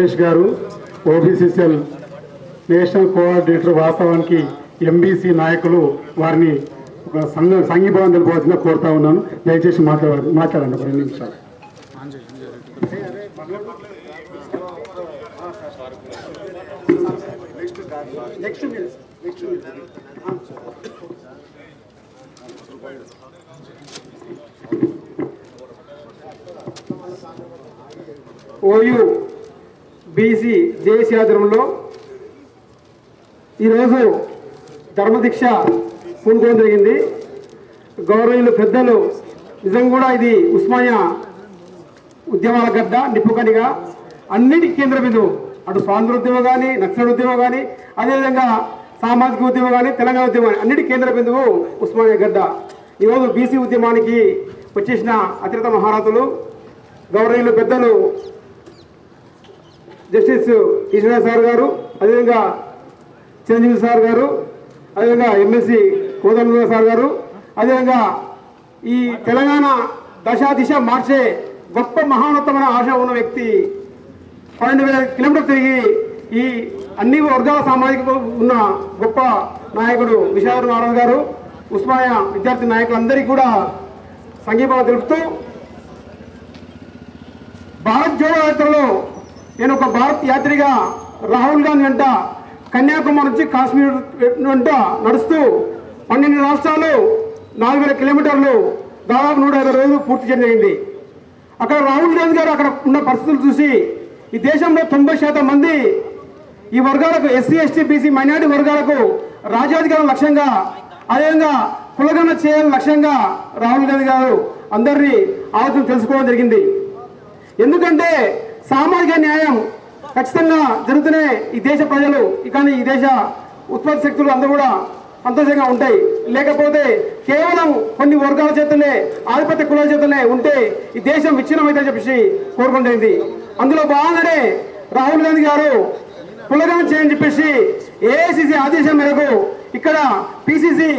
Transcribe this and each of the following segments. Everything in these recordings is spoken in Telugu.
సురేష్ గారు ఓబీసీసీఎల్ నేషనల్ కోఆర్డినేటర్ వాస్తవానికి ఎంబీసీ నాయకులు వారిని ఒక సంఘీభావం తెలుపవలసిందిగా కోరుతా ఉన్నాను. దయచేసి మాట్లాడండి ఒక 2 నిమిషాలు. ఓయూ బీసీ జేఏసీ ఆధ్వర్యంలో ఈరోజు ధర్మదీక్ష పూనుకోవడం జరిగింది. గౌరవనీయులు పెద్దలు నిజంగా కూడా ఇది ఉస్మానియా ఉద్యమాల గడ్డ, నిప్పుకనిగా అన్నిటికీ కేంద్ర బిందువు. అటు స్వాతంత్ర ఉద్యమం కానీ, నక్సల్ ఉద్యమం కానీ, అదేవిధంగా సామాజిక ఉద్యమం కానీ, తెలంగాణ ఉద్యమం కానీ అన్నిటికీ కేంద్ర బిందువు ఉస్మానియా గడ్డ. ఈరోజు బీసీ ఉద్యమానికి వచ్చేసిన అతిరథ మహారథులు గౌరవనీయులు పెద్దలు జస్టిస్ ఈశ్వర సార్ గారు, అదేవిధంగా చిరంజీవి సార్ గారు, అదేవిధంగా ఎమ్మెల్సీ కోదండ సార్ గారు, అదేవిధంగా ఈ తెలంగాణ దిశ మార్చే గొప్ప మహానోత్తమైన ఆశ ఉన్న వ్యక్తి, 12,000 కిలోమీటర్లు తిరిగి ఈ అన్ని వర్గాల సామాజిక ఉన్న గొప్ప నాయకుడు విశాఖ నారాయణ గారు, ఉస్మానియా విద్యార్థి నాయకులందరికీ కూడా సంఘీభావం తెలుపుతూ, భారత్ జోడో యాత్రలో నేను ఒక భారత్ యాత్రిగా రాహుల్ గాంధీ వెంట కన్యాకుమారి నుంచి కాశ్మీర్ వెంట నడుస్తూ 12 రాష్ట్రాలు 4,000 కిలోమీటర్లు దాదాపు 150 రోజులు పూర్తి చేయడం జరిగింది. అక్కడ రాహుల్ గాంధీ గారు అక్కడ ఉన్న పరిస్థితులు చూసి ఈ దేశంలో 90% మంది ఈ వర్గాలకు ఎస్సీ ఎస్టీ బీసీ మైనారిటీ వర్గాలకు రాజ్యాధికారం లక్ష్యంగా, అదేవిధంగా కులగణన చేయాలని లక్ష్యంగా రాహుల్ గాంధీ గారు అందరినీ ఆలోచన తెలుసుకోవడం జరిగింది. ఎందుకంటే సామాజిక న్యాయం ఖచ్చితంగా జరుగుతూనే ఈ దేశ ప్రజలు కానీ ఈ దేశ ఉత్పత్తి శక్తులు అందరూ కూడా సంతోషంగా ఉంటాయి. లేకపోతే కేవలం కొన్ని వర్గాల చేతనే, ఆధిపత్య కులాల చేతనే ఉంటే ఈ దేశం విచ్ఛిన్నమైతే చెప్పేసి కోరుకుంటుంది. అందులో భాగంగానే రాహుల్ గాంధీ గారు కులగణన చేయని చెప్పేసి ఏఐసిసి ఆదేశం మేరకు ఇక్కడ పిసిసి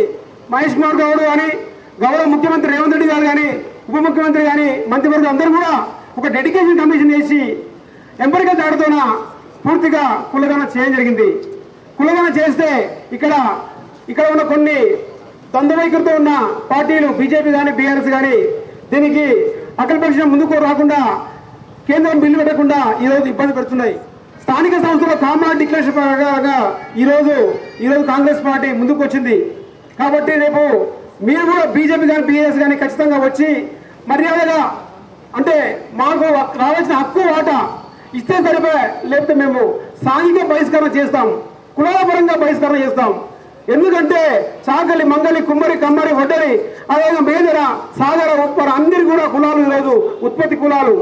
మహేష్ కుమార్ గౌడ్ కానీ, గౌరవ ముఖ్యమంత్రి రేవంత్ రెడ్డి గారు కానీ, ఉప ముఖ్యమంత్రి కానీ, మంత్రివర్గం అందరూ కూడా ఒక డెడికేషన్ కమిషన్ వేసి ఎంపరికల్ దాడుతోన పూర్తిగా కులగణన చేయడం జరిగింది. కులగణన చేస్తే ఇక్కడ ఉన్న కొన్ని ద్వంద్వైఖరితో ఉన్న పార్టీలు బీజేపీ కానీ, బీఆర్ఎస్ కానీ దీనికి అఖిలపక్షం ముందుకు రాకుండా, కేంద్రం బిల్లు పెట్టకుండా ఈరోజు ఇబ్బంది పెడుతున్నాయి. స్థానిక సంస్థల కామన్ డిక్లరేషన్ ప్రకారంగా ఈరోజు కాంగ్రెస్ పార్టీ ముందుకు వచ్చింది. కాబట్టి రేపు మీరు కూడా బీజేపీ కానీ, బీఆర్ఎస్ కానీ ఖచ్చితంగా వచ్చి మర్యాదగా, అంటే మాకు రావాల్సిన హక్కు వాటా ఇస్తే సరిపోయే, లేకపోతే మేము సాంఘిక బహిష్కరణ చేస్తాం, కులాల పరంగా బహిష్కరణ చేస్తాం. ఎందుకంటే చాకలి, మంగలి, కుమ్మరి, కమ్మరి, వడ్డరి, అదేవిధంగా మేదర, సాగర, ఉప్పర అందరి కూడా కులాలు ఈరోజు ఉత్పత్తి కులాలు.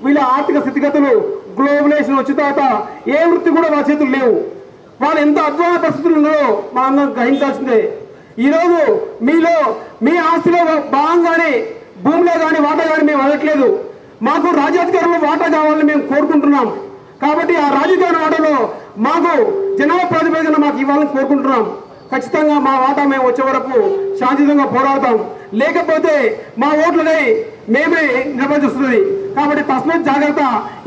వీళ్ళ ఆర్థిక స్థితిగతులు గ్లోబలైజేషన్ వచ్చిన తర్వాత ఏ వృత్తి కూడా వాళ్ళ చేతులు లేవు. వాళ్ళు ఎంత అధ్వాన పరిస్థితులు ఉన్నారో మనం గ్రహించాల్సిందే. ఈరోజు మీ ఆస్తిలో భాగంగానే భూమిలో కానీ వాటా కానీ మేము అడగట్లేదు. మాకు రాజ్యాధికారంలో వాటా కావాలని మేము కోరుకుంటున్నాం. కాబట్టి ఆ రాజకీయ వాటాలో మాకు జనాభా ప్రాతిపదికన మాకు ఇవ్వాలని కోరుకుంటున్నాం. ఖచ్చితంగా మా వాటా మేము వచ్చే వరకు శాంతియుతంగా పోరాడతాం. లేకపోతే మా ఓట్లనే మేమే నిర్వహిస్తుంది. కాబట్టి తస్మాత్ జాగ్రత్త.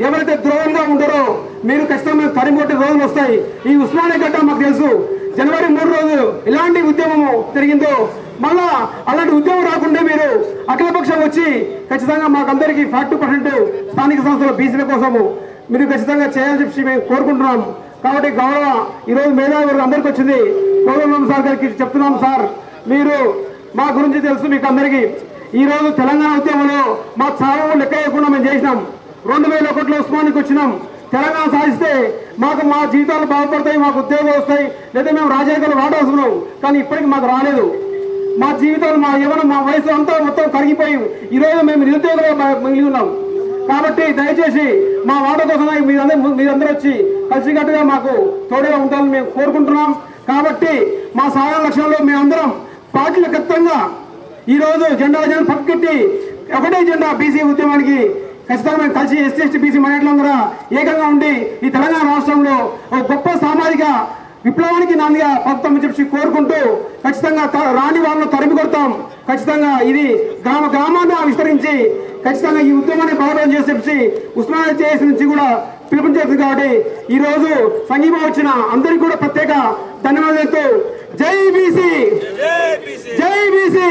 ఎవరైతే ద్రోహంగా ఉంటారో మీరు ఖచ్చితంగా మేము తరిమికొట్టే రోజులు వస్తాయి. ఈ ఉస్మానియా గడ్డ మాకు తెలుసు. జనవరి 3 రోజు ఎలాంటి ఉద్యమము జరిగిందో, మళ్ళా అలాంటి ఉద్యమం రాకుండా మీరు అఖిలపక్షం వచ్చి ఖచ్చితంగా మాకందరికీ 40% స్థానిక సంస్థల బీసీల కోసము మీరు ఖచ్చితంగా చేయాలని చెప్పి మేము కోరుకుంటున్నాం. కాబట్టి గౌరవ ఈరోజు మేధావి అందరికీ వచ్చింది. కోదండ సార్ గారికి చెప్తున్నాం, సార్ మీరు మా గురించి తెలుసు మీకు అందరికీ. ఈరోజు తెలంగాణ ఉద్యమంలో మా చావు లెక్క వేయకుండా మేము చేసినాం. 2001లో ఉస్మానికి వచ్చినాం. తెలంగాణ సాధిస్తే మాకు మా జీవితాలు బాగుపడతాయి, మాకు ఉద్యోగాలు వస్తాయి, లేదా మేము రాజకీయాలు వాడాల్సినాం. కానీ ఇప్పటికీ మాకు రాలేదు. మా జీవితాలు, మా యవ్వనం, మా వయసు అంతా మొత్తం కరిగిపోయి ఈరోజు మేము నిరుద్యోగులుగా మిగిలి ఉన్నాం. కాబట్టి దయచేసి మా వాట కోసం మీరందరూ వచ్చి కలిసికట్టుగా మాకు తోడుగా ఉంటారని మేము కోరుకుంటున్నాం. కాబట్టి మా సాధన లక్ష్యంలో మేమందరం పార్టీల ఖచ్చితంగా ఈరోజు జెండా పక్కకెట్టి ఒకటే జెండా బీసీ ఉద్యమానికి ఖచ్చితంగా మేము కలిసి ఎస్సీ ఎస్టీ బీసీ మైనారిటీలందరూ ఏకంగా ఉండి ఈ తెలంగాణ రాష్ట్రంలో ఒక గొప్ప సామాజిక విప్లవానికి నాందిగా పలుకుతామని చెప్పి కోరుకుంటూ ఖచ్చితంగా రాని వాళ్ళను తరిమి కొడతాం. ఖచ్చితంగా ఇది గ్రామాన్ని విస్తరించి ఖచ్చితంగా ఈ ఉద్యమాన్ని బలోపేతం చేసి ఉస్మానియా జేఏసీ నుంచి కూడా పిలుపునిచ్చేస్తుంది. కాబట్టి ఈ రోజు సంఘీభావం వచ్చిన అందరికీ కూడా ప్రత్యేక ధన్యవాదాలతో జై బీసీ, జై బీసీ.